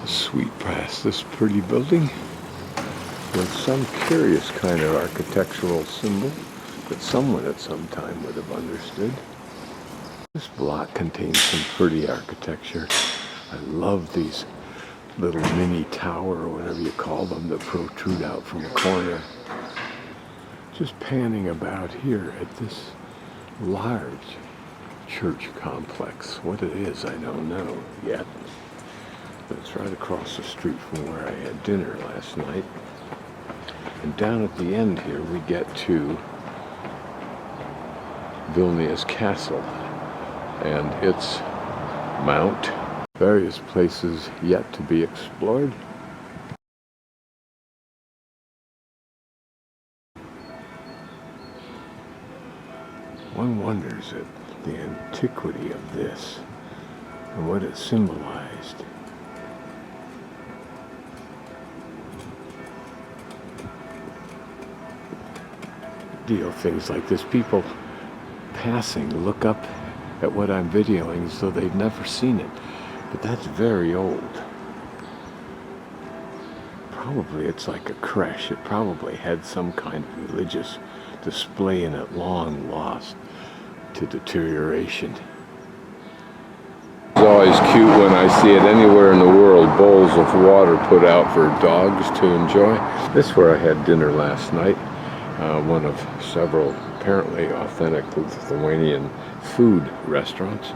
Sweep past this pretty building with some curious kind of architectural symbol that someone at some time would have understood. This block contains some pretty architecture. I love these little mini tower or whatever you call them that protrude out from a corner. Just panning about here at this large church complex. What it is, I don't know yet. But it's right across the street from where I had dinner last night. And down at the end here we get to Vilnius Castle and its mount. Various places yet to be explored. One wonders at the antiquity of this and what it symbolized. Deal things like this, people passing look up at what I'm videoing as though they've never seen it, but that's very old. Probably it's like a creche. It probably had some kind of religious display in it, long lost to deterioration. It's always cute when I see it anywhere in the world, bowls of water put out for dogs to enjoy. This is where I had dinner last night. One of several apparently authentic Lithuanian food restaurants.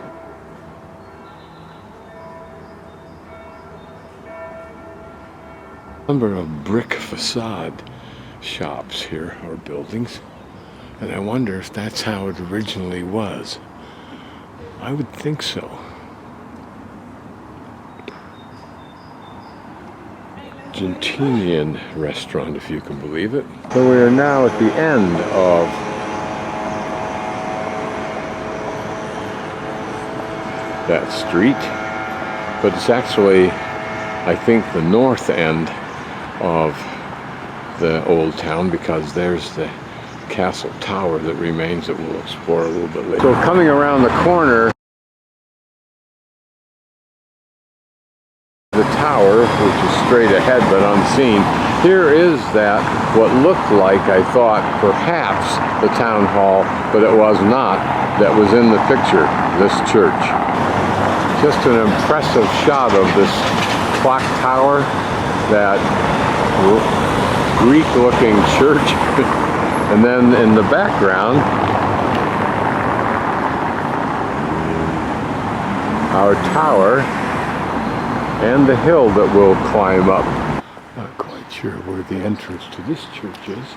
A number of brick facade shops here, or buildings, and I wonder if that's how it originally was. I would think so. Argentinian restaurant, if you can believe it. So we are now at the end of that street, but it's actually, I think, the north end of the old town, because there's the castle tower that remains that we'll explore a little bit later. So coming around the corner, the tower, which is straight ahead but unseen, here is that what looked like, I thought, perhaps the town hall, but it was not, that was in the picture, this church. Just an impressive shot of this clock tower, that Greek-looking church, and then in the background, our tower and the hill that we'll climb up. Not quite sure where the entrance to this church is,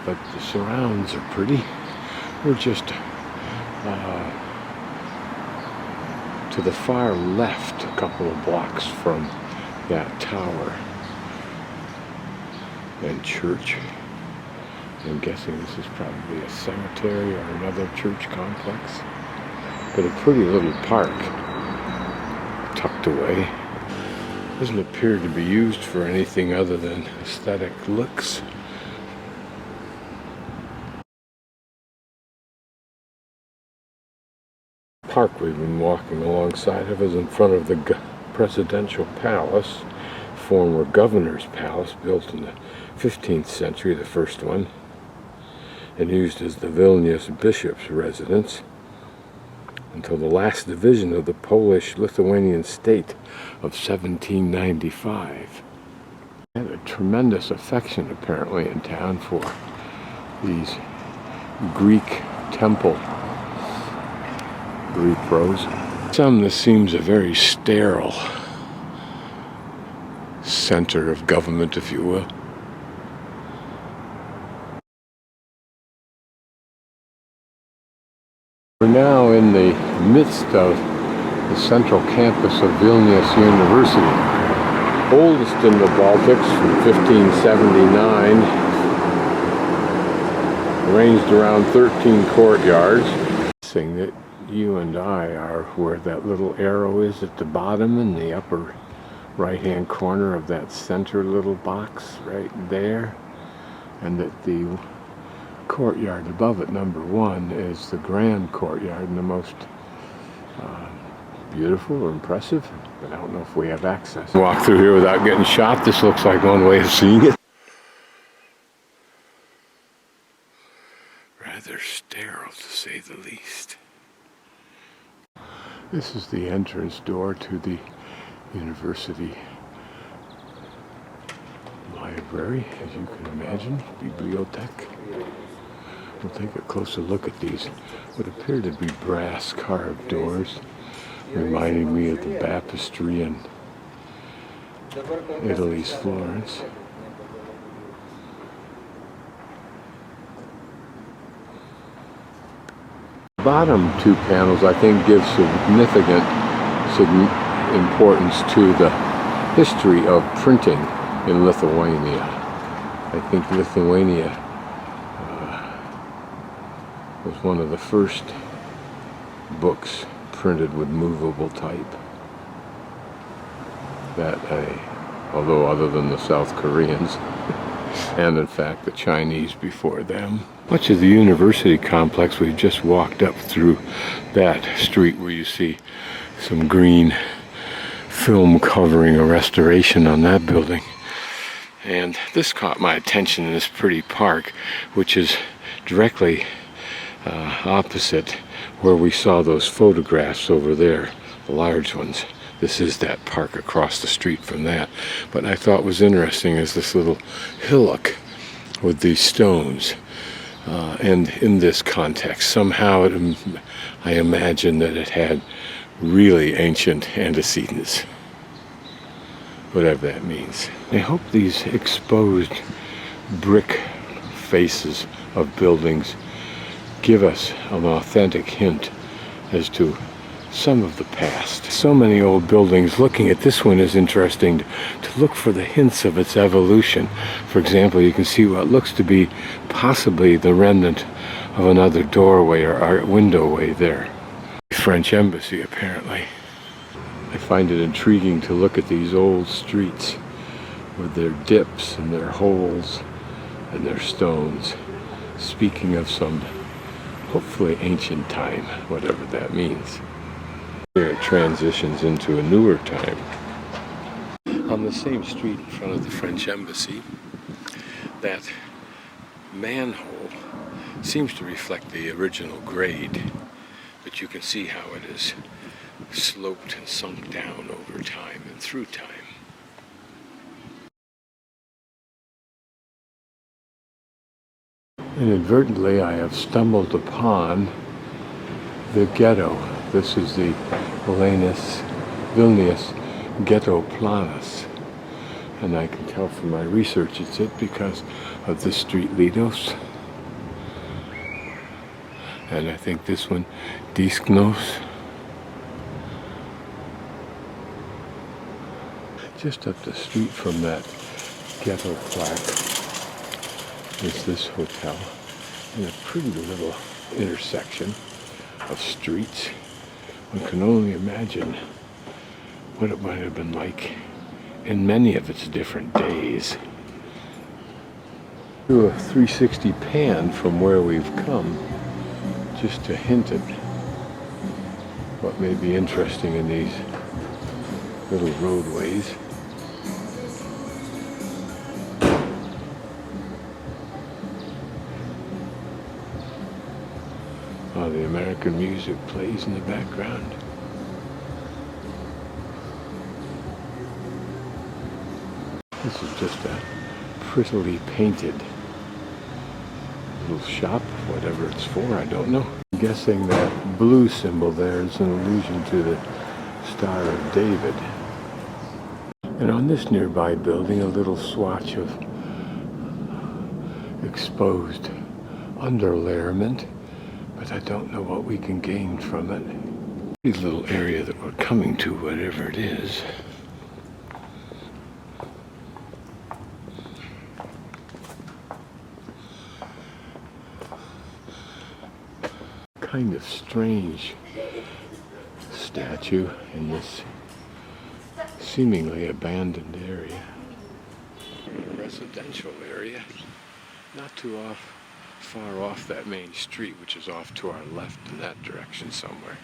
but the surrounds are pretty. We're just to the far left, a couple of blocks from that tower and church. I'm guessing this is probably a cemetery or another church complex, but a pretty little park tucked away. Doesn't appear to be used for anything other than aesthetic looks. The park we've been walking alongside of is in front of the Presidential Palace, former governor's palace, built in the 15th century, the first one, and used as the Vilnius bishop's residence until the last division of the Polish-Lithuanian state of 1795. They had a tremendous affection, apparently, in town for these Greek temple repros. Some, this seems a very sterile center of government, if you will. We're now in the midst of the central campus of Vilnius University, oldest in the Baltics, from 1579, arranged around 13 courtyards. Saying that you and I are where that little arrow is at the bottom in the upper right-hand corner of that center little box right there, and that the courtyard above it, number one, is the grand courtyard and the most beautiful or impressive, but I don't know if we have access. Walk through here without getting shot. This looks like one way of seeing it. Rather sterile, to say the least. This is the entrance door to the university library, as you can imagine, bibliothèque. We'll take a closer look at these, what appear to be brass carved doors, reminding me of the baptistry in Italy's Florence. The bottom two panels, I think, give significant importance to the history of printing in Lithuania. I think Lithuania was one of the first books printed with movable type. Although other than the South Koreans, and in fact the Chinese before them. Much of the university complex, we've just walked up through that street where you see some green film covering a restoration on that building. And this caught my attention in this pretty park, which is directly opposite where we saw those photographs over there, the large ones. This is that park across the street from that. But I thought was interesting is this little hillock with these stones. And in this context, somehow I imagine that it had really ancient antecedents, whatever that means. I hope these exposed brick faces of buildings give us an authentic hint as to some of the past. So many old buildings. Looking at this one is interesting to look for the hints of its evolution. For example, you can see what looks to be possibly the remnant of another doorway or art windowway there. French embassy, apparently. I find it intriguing to look at these old streets with their dips and their holes and their stones, speaking of some hopefully ancient time, whatever that means. Here it transitions into a newer time. On the same street in front of the French embassy, that manhole seems to reflect the original grade, but you can see how it is sloped and sunk down over time and through time. Inadvertently, I have stumbled upon the ghetto. This is the Vilnius Ghetto Planus. And I can tell from my research it's it because of the street Lidos. And I think this one, Disknos. Just up the street from that ghetto plaque is this hotel in a pretty little intersection of streets. One can only imagine what it might have been like in many of its different days. Do a 360 pan from where we've come, just to hint at what may be interesting in these little roadways. Oh, the American music plays in the background. This is just a prettily painted little shop, whatever it's for, I don't know. I'm guessing that blue symbol there is an allusion to the Star of David. And on this nearby building, a little swatch of exposed underlayment, but I don't know what we can gain from it. The little area that we're coming to, whatever it is. Kind of strange statue in this seemingly abandoned area. A residential area, not too far off that main street, which is off to our left in that direction somewhere.